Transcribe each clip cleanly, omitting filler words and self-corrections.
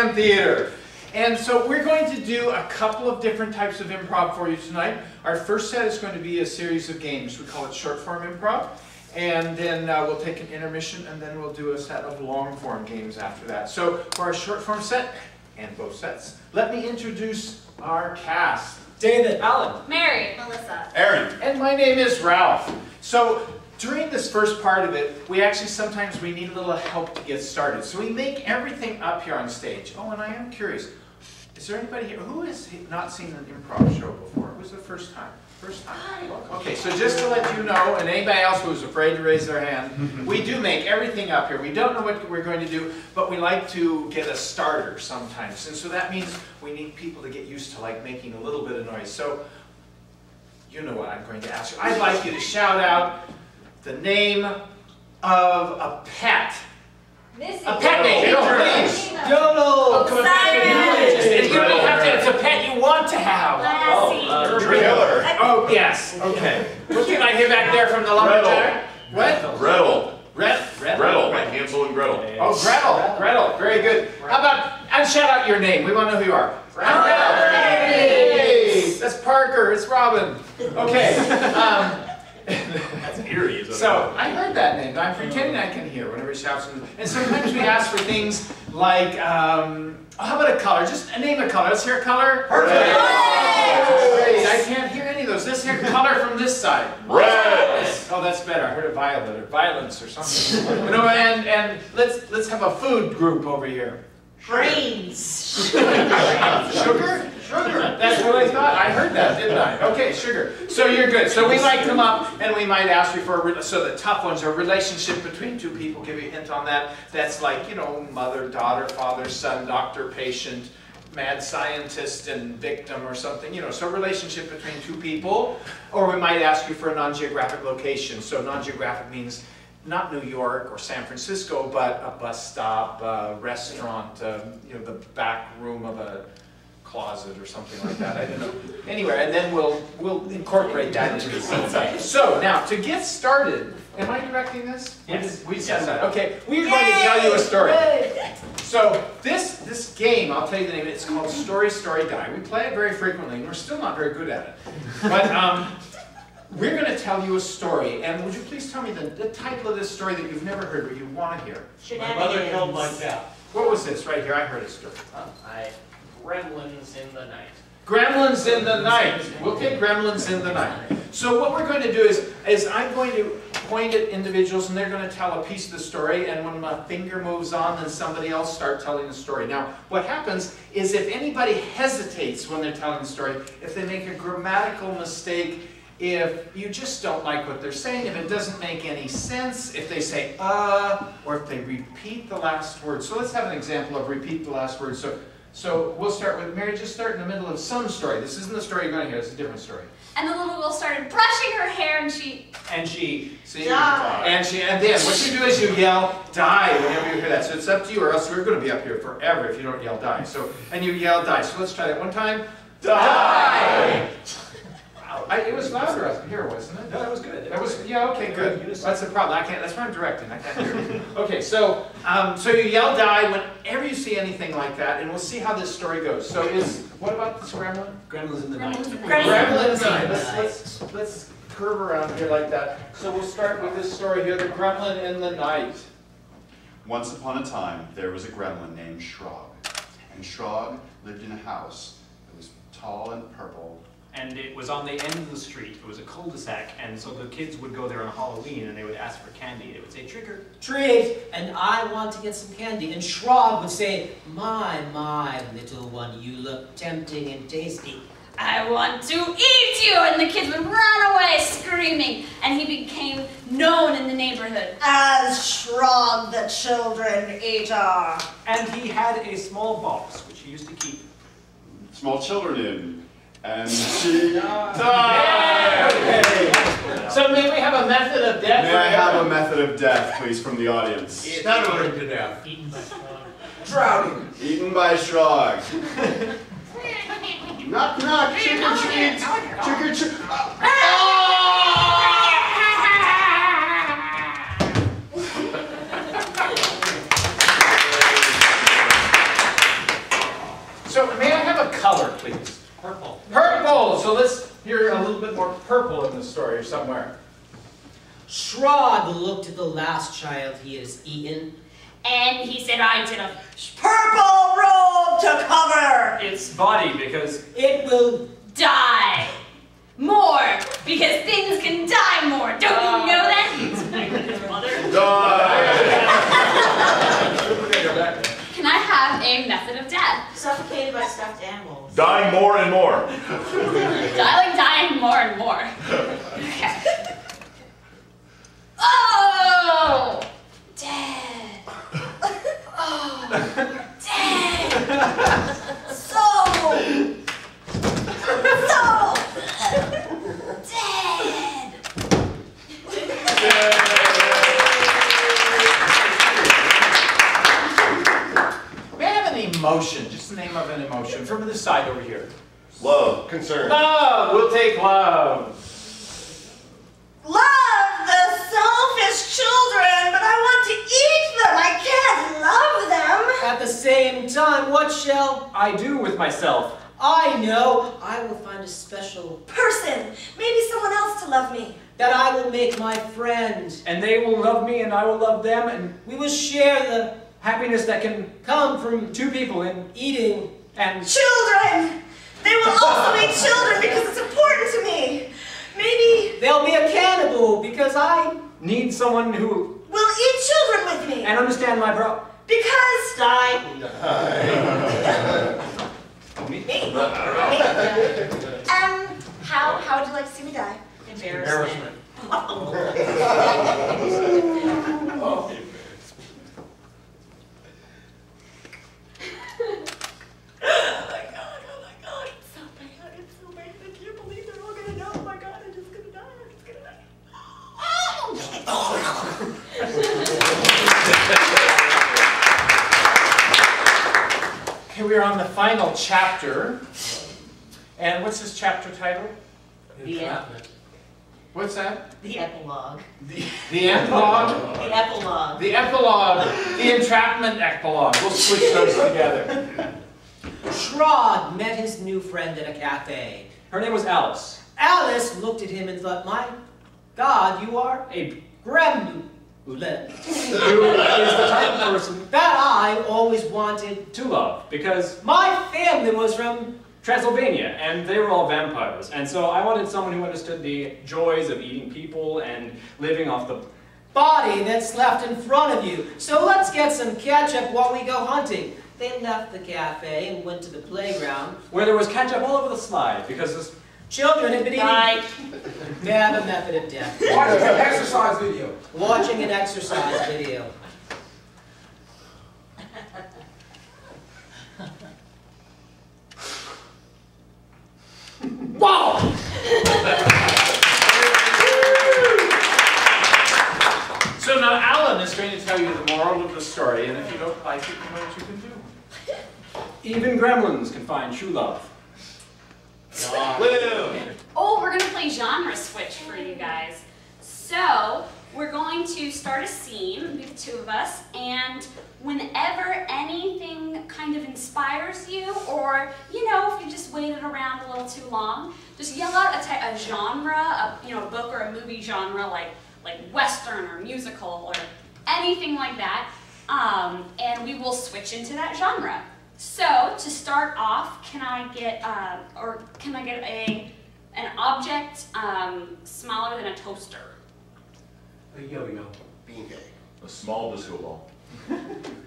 Museum Theater. And so we're going to do a couple of different types of improv for you tonight. Our first set is going to be a series of games. We call it short form improv. And then we'll take an intermission, and then we'll do a set of long form games after that. So for our short form set, and both sets, let me introduce our cast. David, Alan, Mary, Melissa, Aaron, and my name is Ralph. So during this first part of it, we actually sometimes we need a little help to get started. So we make everything up here on stage. Oh, and I am curious, is there anybody here who has not seen an improv show before? It was the first time. First time. Okay, so just to let you know, and anybody else who's afraid to raise their hand, we do make everything up here. We don't know what we're going to do, but we like to get a starter sometimes. And so that means we need people to get used to like making a little bit of noise. So you know what I'm going to ask you. I'd like you to shout out the name of a pet. Missy, A pet name, please. Yolo, Oh, come on, you don't have to, it's a pet you want to have. Trailer. Oh, yes, okay. What can I hear back there from the lumberjack? What? Gretel. Gretel. Like Hansel and Gretel. Oh, Gretel, very good. How about, and shout out your name, we want to know who you are. Robin. Hey, that's Parker, it's Robin. Okay. That's eerie, isn't it? So, I heard that name. I'm pretending I can hear whenever he shouts. And sometimes we ask for things like, how about a color? Just name a color. Let's hear a color. Perfect. Great. I can't hear any of those. Let's hear color from this side. Red. Oh, that's better. I heard a violet or violence or something. And let's have a food group over here. Brains. Sugar? Sugar. That's what I thought. I heard that, didn't I? Okay, sugar. So you're good. So we might come up and we might ask you for, so the tough ones are relationship between two people. Give you a hint on that. That's like, you know, mother, daughter, father, son, doctor, patient, mad scientist and victim or something, you know, so relationship between two people. Or we might ask you for a non-geographic location. So non-geographic means not New York or San Francisco, but a bus stop, a restaurant, you know, the back room of a closet or something like that. I don't know. Anyway, and then we'll incorporate that into the scene. So now to get started, am I directing this? Yes. We said that. Okay, we're going to tell you a story. So this game, I'll tell you the name. It's called Story, Story, Die. We play it very frequently, and we're still not very good at it. But we're going to tell you a story, and would you please tell me the title of this story that you've never heard, but you want to hear? My mother killed my cat. What was this right here? I heard a story. Gremlins in the night. Gremlins in the night. We'll take Gremlins in the night. So what we're going to do is I'm going to point at individuals, and they're going to tell a piece of the story, and when my finger moves on, then somebody else starts telling the story. Now, what happens is if anybody hesitates when they're telling the story, if they make a grammatical mistake, if you just don't like what they're saying, if it doesn't make any sense, if they say, or if they repeat the last word. So let's have an example of repeat the last word. So we'll start with Mary. Just start in the middle of some story. This isn't the story you're going to hear. It's a different story. And the little girl started brushing her hair, and she died. And then what you do is you yell die whenever you hear that. So it's up to you, or else we're going to be up here forever if you don't yell die. So and you yell die. So let's try that one time. Die. It was louder up here, wasn't it? No, that was good. That was, yeah, okay, good. That's the problem. That's why I'm directing. I can't hear you. Okay, so you yell die whenever you see anything like that, and we'll see how this story goes. So what about this gremlin? Gremlins in the night. Gremlins in the night. Let's curve around here like that. So we'll start with this story here, the gremlin in the night. Once upon a time, there was a gremlin named Shrog. And Shrog lived in a house that was tall and purple. And it was on the end of the street. It was a cul-de-sac, and so the kids would go there on Halloween, and they would ask for candy. They would say, "Trick or treat," and I want to get some candy. And Shrog would say, my, little one, you look tempting and tasty. I want to eat you! And the kids would run away screaming, and he became known in the neighborhood as Shrog the Children Eater. And he had a small box, which he used to keep small children in. And she died. Okay. So may we have a method of death? May I have a method of death, please, from the audience? Stuttering to death. Eaten by Shrog. Drowning. Eaten by Shrog. Knock, knock, trick or treat. Trick or treat. So may I have a color, please? Purple. Purple! So let's hear a little bit more purple in the story somewhere. Shrog looked at the last child he has eaten. And he said, I did a Purple robe to cover. Its body, because It will die more, because things can die more. Don't you know that? His mother. Can I have a method of death? Suffocated by stuffed animals. Dying more and more. I like dying more and more. Okay. Oh! Dead. Oh! Dead. So dead. May I have an emotion, just the name of an emotion, from this side over here. Love. Concern. Love! We'll take love. Love the selfish children, but I want to eat them. I can't love them. At the same time, what shall I do with myself. I know? I will find a special Person, maybe someone else to love me. that I will make my friend. And they will love me and I will love them, and We will share the happiness that can come from two people in eating. and Children! They will also be children because it's important to me. Maybe There'll be a cannibal because I need someone who will eat children with me. and understand my Because die. me. How would you like to see me die? Embarrassment. Oh my god, it's so bad, I can't believe they're all gonna know. Oh my god, I'm just gonna die, Okay, we are on the final chapter. And what's this chapter title? What's that? The epilogue. The epilogue? The epilogue. The epilogue. The entrapment epilogue. We'll switch those together. Shrog met his new friend at a cafe. Her name was Alice. Alice looked at him and thought, my God, you are A gremlin. who is the type of person That I always wanted. to love, because My family was from Transylvania, and they were all vampires. And so I wanted someone who understood the joys of eating people and living off the body that's left in front of you. So let's get some ketchup while we go hunting. They left the cafe and went to the playground. where there was ketchup all over the slide, because this Children had been eating. Right. They have a method of death. Watching an exercise video. Watching an exercise video. Wow! So now Alan is going to tell you the moral of the story, and if you don't like it, you know what you can do. even gremlins can find true love. Oh, we're gonna play genre switch for you guys. So we're going to start a scene, the two of us, and whenever anything kind of inspires you, or you know, if you just waited around a little too long, just yell out a genre, a book or a movie genre, like Western or musical or anything like that, and we will switch into that genre. So to start off, can I get an object smaller than a toaster? A yo-yo. Beancake. A small disco ball.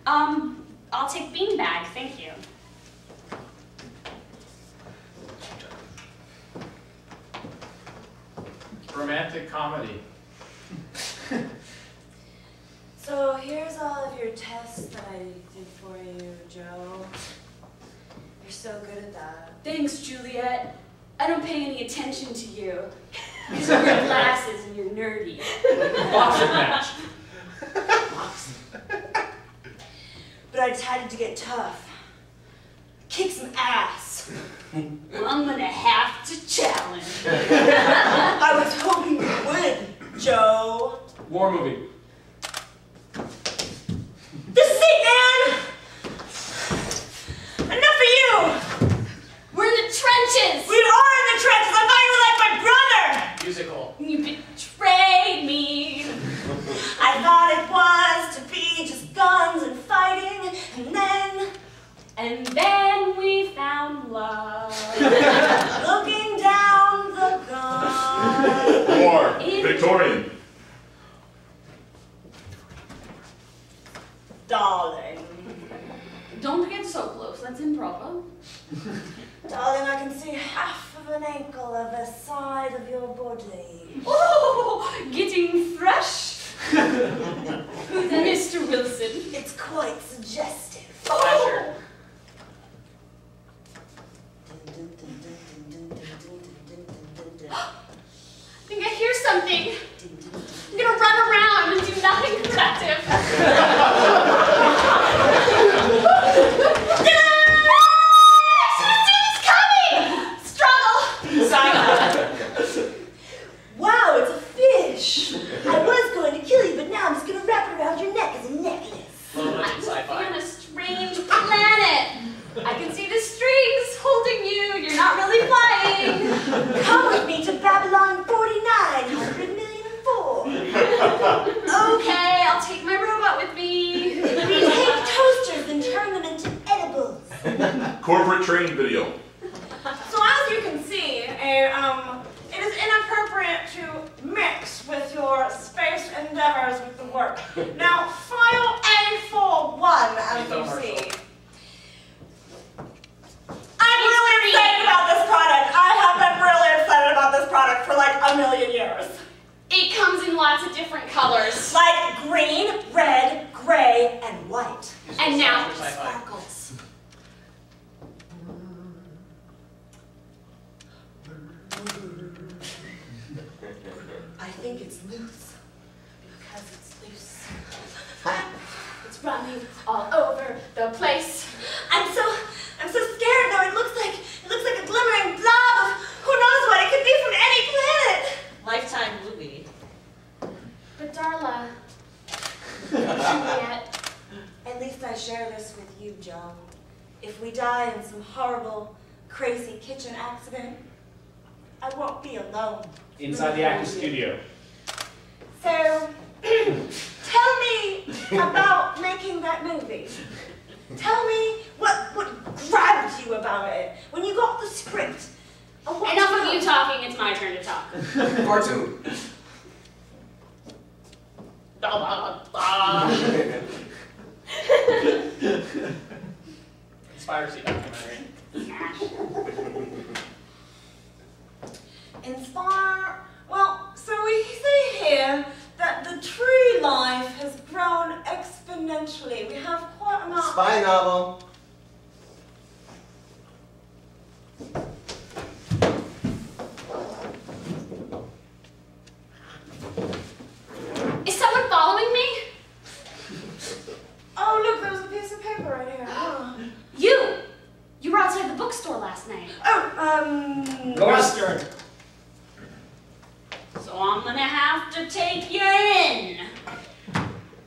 I'll take beanbag, thank you. Romantic comedy. So here's all of your tests that I did for you, Joe. You're so good at that. Thanks, Juliet. I don't pay any attention to you. Because of your glasses and you're nerdy. Boxing match. But I decided to get tough. Kick some ass. Well, I'm gonna have to challenge. I was hoping you would, Joe. War movie. This is it, man! Enough of you! Looking down the gun. More. Victorian. Darling. Don't get so close, that's improper. Darling, I can see half of an ankle of the side of your body. Oh, getting fresh. Who's that? Mr. Wilson. It's quite suggestive. Oh. I think I hear something. I'm gonna run around and do nothing productive. It's coming! Struggle! Wow, it's a fish. I was going to kill you, but now I'm just going to wrap it around your neck as a necklace. I'm on a strange planet. I can see the strings holding you. You're not really flying. Come with me to Babylon 49,100,000,004. Okay, I'll take my robot with me. We take toasters and turn them into edibles. Corporate training video. So as you can see, it is inappropriate to mix with your space endeavors with the work. Now, file A41, as you see. I'm really excited about this product. I have been really excited about this product for like a million years. It comes in lots of different colors. Like green, red, gray, and white. And now it sparkles. I think it's loose because it's loose. It's running all over the place. I'm so scared though. It looks like a glimmering blob of who knows what. It could be from any planet. Lifetime movie. But Darla, Juliet, At least I share this with you, Joe. If we die in some horrible, crazy kitchen accident, I won't be alone. Inside the actor's studio. So, tell me about making that movie. Tell me what grabbed you about it when you got the script. enough of you talking, it's my turn to talk. Cartoon. Conspiracy documentary. Well, so we see here that the tree life has grown exponentially. We have quite a amount. Spy novel. Is someone following me? Oh, look, there's a piece of paper right here. Oh. You were outside the bookstore last night. Western. So I'm gonna have to take you in.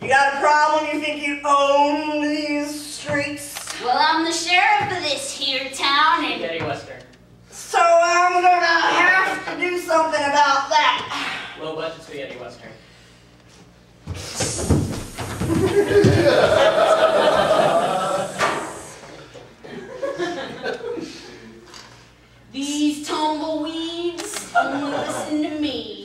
You got a problem? You think you own these streets? Well, I'm the sheriff of this here town, and Spaghetti Western. So I'm gonna have to do something about that. Low budget spaghetti Western. these tumbleweeds, listen to me.